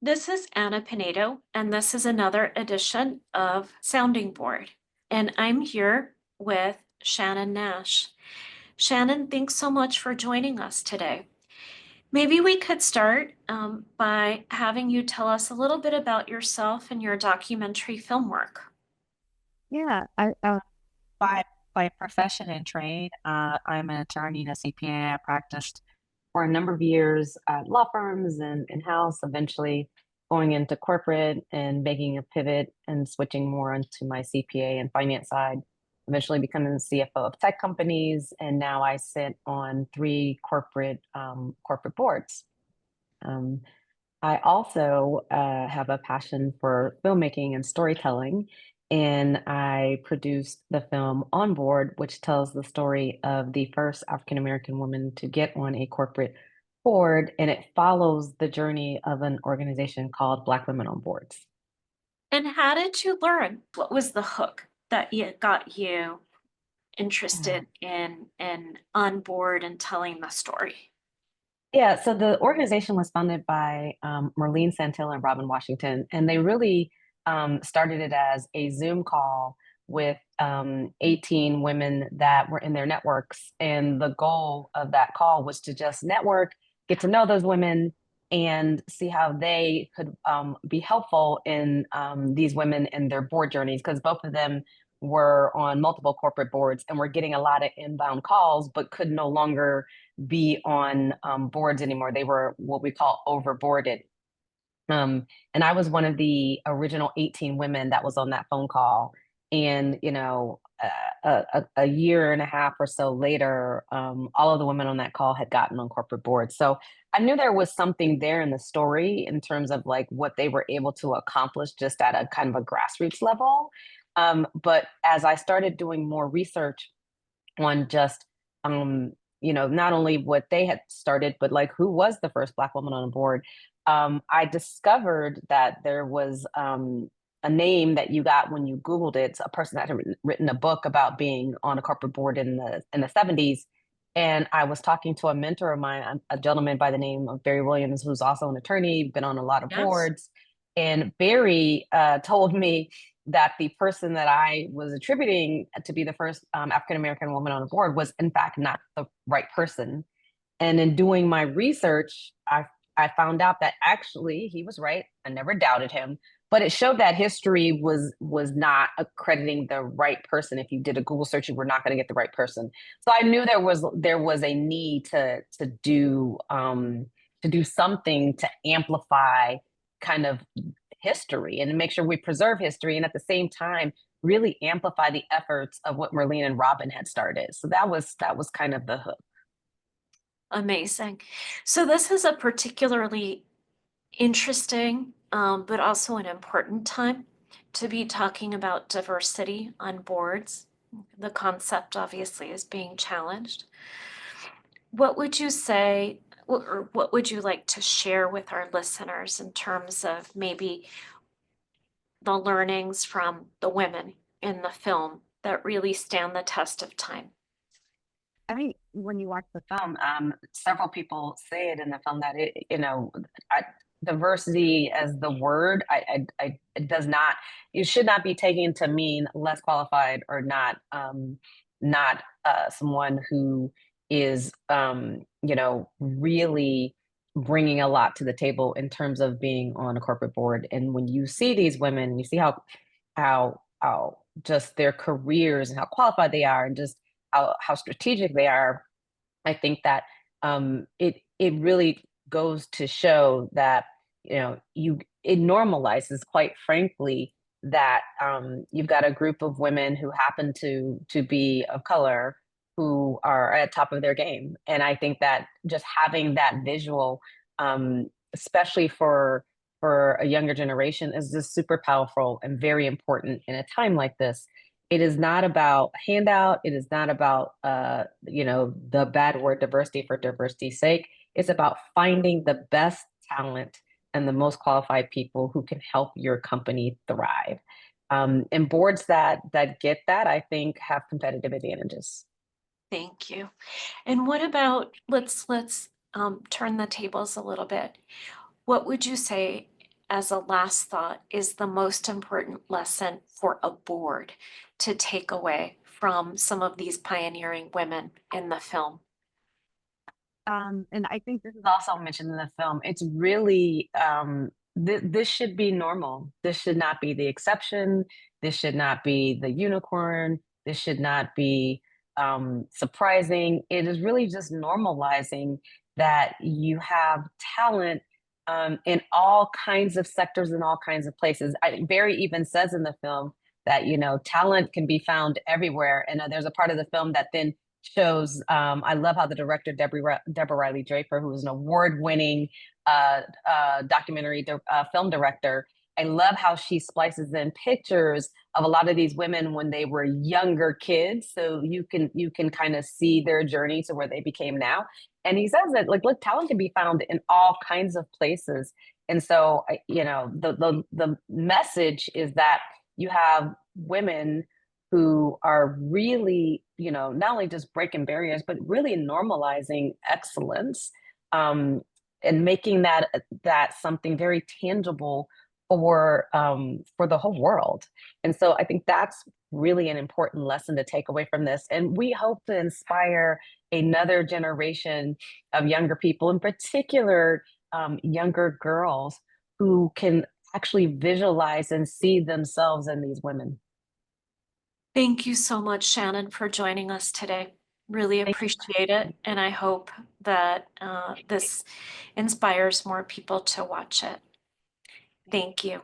This is Anna Pinedo, and this is another edition of Sounding Board. And I'm here with Shannon Nash. Shannon, thanks so much for joining us today. Maybe we could start by having you tell us a little bit about yourself and your documentary film work. Yeah, by profession and trade, I'm an attorney and a CPA. I practiced for a number of years at law firms and in-house, eventually going into corporate and making a pivot and switching more onto my CPA and finance side, eventually becoming the CFO of tech companies, and now I sit on three corporate boards. Um, I also have a passion for filmmaking and storytelling, and I produced the film OnBoard, which tells the story of the first African American woman to get on a corporate board, and it follows the journey of an organization called Black Women on Boards. And how did you learn? What was the hook that got you Yeah. interested in on board and telling the story? Yeah, so the organization was founded by Merlene Santil and Robin Washington, and they really started it as a Zoom call with 18 women that were in their networks. And the goal of that call was to just network, get to know those women, and see how they could be helpful in these women and their board journeys, because both of them were on multiple corporate boards and were getting a lot of inbound calls, but could no longer be on boards anymore. They were what we call overboarded. And I was one of the original 18 women that was on that phone call. And, a year and a half or so later, all of the women on that call had gotten on corporate boards. So I knew there was something there in the story in terms of like what they were able to accomplish just at a kind of a grassroots level. But as I started doing more research on just not only what they had started, but like who was the first Black woman on board. I discovered that there was a name that you got when you Googled it, a person that had written a book about being on a corporate board in the 70s. And I was talking to a mentor of mine, a gentleman by the name of Barry Williams, who's also an attorney, been on a lot of Yes. boards. And Barry told me that the person that I was attributing to be the first African American woman on the board was, in fact, not the right person. And in doing my research, I found out that actually he was right. I never doubted him, but it showed that history was not accrediting the right person. If you did a Google search, you were not going to get the right person. So I knew there was a need to do something to amplify kind of history and make sure we preserve history, and at the same time really amplify the efforts of what Merlene and Robin had started. So that was kind of the hook. Amazing. So this is a particularly interesting, but also an important time to be talking about diversity on boards. The concept obviously is being challenged. What would you say, or what would you like to share with our listeners in terms of maybe the learnings from the women in the film that really stand the test of time? I mean, when you watch the film, several people say it in the film that diversity as the word, it does not, it should not be taken to mean less qualified or not someone who is, really bringing a lot to the table in terms of being on a corporate board. And when you see these women, you see how just their careers and how qualified they are, and just how strategic they are. I think that it really goes to show that you it normalizes, quite frankly, that you've got a group of women who happen to be of color who are at the top of their game. And I think that just having that visual, especially for a younger generation, is just super powerful and very important in a time like this. It is not about handout. It is not about the bad word diversity for diversity's sake. It's about finding the best talent and the most qualified people who can help your company thrive. And boards that get that, I think, have competitive advantages. Thank you. And what about, let's turn the tables a little bit. What would you say as a last thought, is the most important lesson for a board to take away from some of these pioneering women in the film? And I think this is also mentioned in the film. It's really this should be normal. This should not be the exception. This should not be the unicorn. This should not be surprising. It is really just normalizing that you have talent in all kinds of sectors in all kinds of places. Barry even says in the film that talent can be found everywhere, and there's a part of the film that then shows. I love how the director Deborah Riley Draper, who is an award-winning documentary film director, I love how she splices in pictures of a lot of these women when they were younger kids, so you can kind of see their journey to where they became now. And he says that like, look, talent can be found in all kinds of places. And so, the message is that you have women who are really, not only just breaking barriers, but really normalizing excellence, and making that something very tangible for the whole world. And so I think that's really an important lesson to take away from this. And we hope to inspire another generation of younger people, in particular, younger girls who can actually visualize and see themselves in these women. Thank you so much, Shannon, for joining us today. Really Thank you. appreciate it, and I hope that this inspires more people to watch it. Thank you.